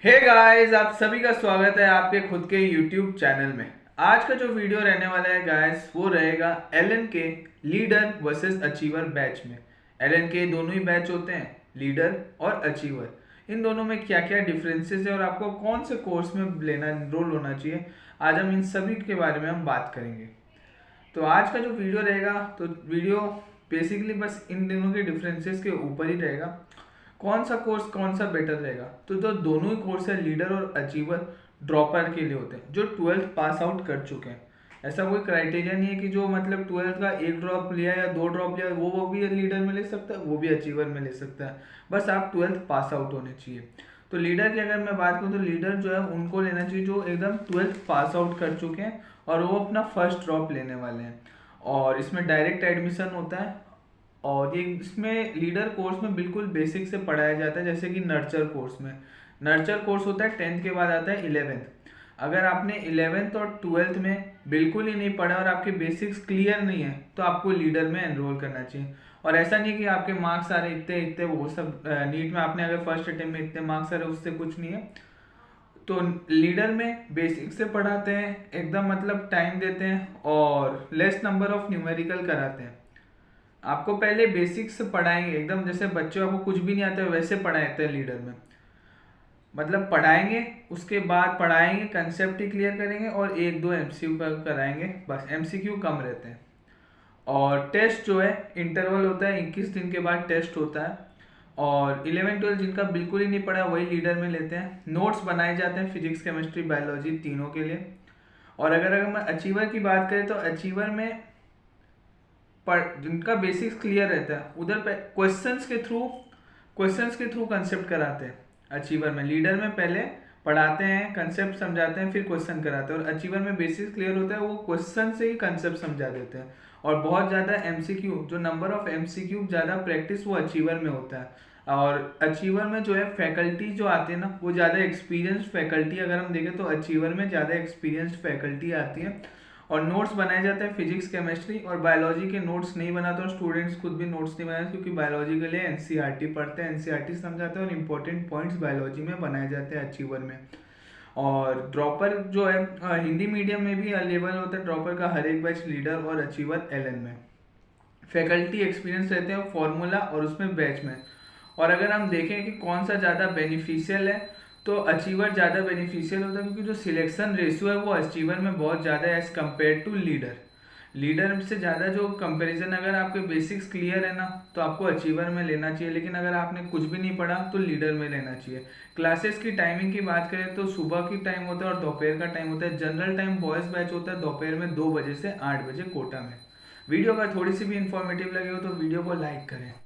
Hey guys, आप सभी का स्वागत है आपके खुद के YouTube चैनल में। आज का जो वीडियो रहने वाला है गाइस, वो रहेगा एलन के लीडर वर्सेस अचीवर बैच में। एलन के दोनों ही बैच होते हैं, लीडर और अचीवर। इन दोनों में क्या क्या डिफरेंसेस है और आपको कौन से कोर्स में लेना एनरोल होना चाहिए, आज हम इन सभी के बारे में हम बात करेंगे। तो आज का जो वीडियो रहेगा, तो वीडियो बेसिकली बस इन दोनों के डिफरेंसेस के ऊपर ही रहेगा। कौन सा कोर्स कौन सा बेटर रहेगा, तो जो दोनों ही कोर्स है लीडर और अचीवर ड्रॉपर के लिए होते हैं, जो 12th पास आउट कर चुके हैं। ऐसा कोई क्राइटेरिया नहीं है कि जो मतलब 12th का एक ड्रॉप लिया या दो ड्रॉप लिया वो भी लीडर में ले सकता है, वो भी अचीवर में ले सकता है। बस आप 12th पास आउट होने चाहिए। तो लीडर की अगर मैं बात करूँ तो लीडर जो है उनको लेना चाहिए जो एकदम 12th पास आउट कर चुके हैं और वो अपना फर्स्ट ड्रॉप लेने वाले हैं। और इसमें डायरेक्ट एडमिशन होता है। और ये इसमें लीडर कोर्स में बिल्कुल बेसिक से पढ़ाया जाता है, जैसे कि नर्चर कोर्स में। नर्चर कोर्स होता है 10th के बाद आता है 11th। अगर आपने 11th और 12th में बिल्कुल ही नहीं पढ़ा और आपके बेसिक्स क्लियर नहीं है तो आपको लीडर में एनरोल करना चाहिए। और ऐसा नहीं कि आपके मार्क्स आ रहे इतने इतने, वो सब नीट में आपने अगर फर्स्ट अटेम्प्ट में इतने मार्क्स आ रहे उससे कुछ नहीं है। तो लीडर में बेसिक से पढ़ाते हैं, एकदम मतलब टाइम देते हैं और लेस नंबर ऑफ न्यूमेरिकल कराते हैं। आपको पहले बेसिक्स पढ़ाएंगे, एकदम जैसे बच्चों को कुछ भी नहीं आता वैसे पढ़ाते हैं लीडर में। मतलब पढ़ाएंगे, उसके बाद पढ़ाएंगे, कंसेप्ट ही क्लियर करेंगे और एक दो एमसीक्यू कराएंगे, बस एमसीक्यू कम रहते हैं। और टेस्ट जो है इंटरवल होता है, 21 दिन के बाद टेस्ट होता है। और 11-12 जिनका बिल्कुल ही नहीं पढ़ा वही लीडर में लेते हैं। नोट्स बनाए जाते हैं फिजिक्स केमिस्ट्री बायोलॉजी तीनों के लिए। और अगर मैं अचीवर की बात करें तो अचीवर में जिनका बेसिक्स क्लियर रहता है उधर पे क्वेश्चंस के थ्रू कंसेप्ट कराते हैं अचीवर में। लीडर में पहले पढ़ाते हैं, कंसेप्ट समझाते हैं, फिर क्वेश्चन कराते हैं। और अचीवर में बेसिक्स क्लियर होता है, वो क्वेश्चन से ही कंसेप्ट समझा देते हैं। और बहुत ज़्यादा एमसीक्यू, जो नंबर ऑफ एमसीक्यू ज़्यादा प्रैक्टिस वो अचीवर में होता है। और अचीवर में जो है फैकल्टी जो आती है ना, वो ज़्यादा एक्सपीरियंस्ड फैकल्टी, अगर हम देखें तो अचीवर में ज़्यादा एक्सपीरियंस्ड फैकल्टी आती है। और नोट्स बनाए जाते हैं फिजिक्स केमिस्ट्री और बायोलॉजी के नोट्स नहीं बनाते और स्टूडेंट्स खुद भी नोट्स नहीं बनाते, क्योंकि बायोलॉजी के लिए एनसीईआरटी पढ़ते हैं, एनसीईआरटी समझाते हैं और इंपॉर्टेंट पॉइंट्स बायोलॉजी में बनाए जाते हैं अचीवर में। और ड्रॉपर जो है हिंदी मीडियम में भी अवेलेबल होता है ड्रॉपर का हर एक बैच, लीडर और अचीवर एलन में। फैकल्टी एक्सपीरियंस रहते हैं फॉर्मूला और उसमें बैच में। और अगर हम देखें कि कौन सा ज़्यादा बेनिफिशियल है, तो अचीवर ज़्यादा बेनिफिशियल होता है, क्योंकि जो सिलेक्शन रेशियो है वो अचीवर में बहुत ज़्यादा है as compare to leader. Leader से ज़्यादा जो कंपैरिजन, अगर आपके बेसिक्स क्लियर है ना तो आपको अचीवर में लेना चाहिए, लेकिन अगर आपने कुछ भी नहीं पढ़ा तो लीडर में लेना चाहिए। क्लासेस की टाइमिंग की बात करें तो सुबह की टाइम होता है और दोपहर का टाइम होता है। जनरल टाइम बॉयज़ बैच होता है दोपहर में 2 बजे से 8 बजे कोटा में। वीडियो अगर थोड़ी सी भी इंफॉर्मेटिव लगे हो तो वीडियो को लाइक करें।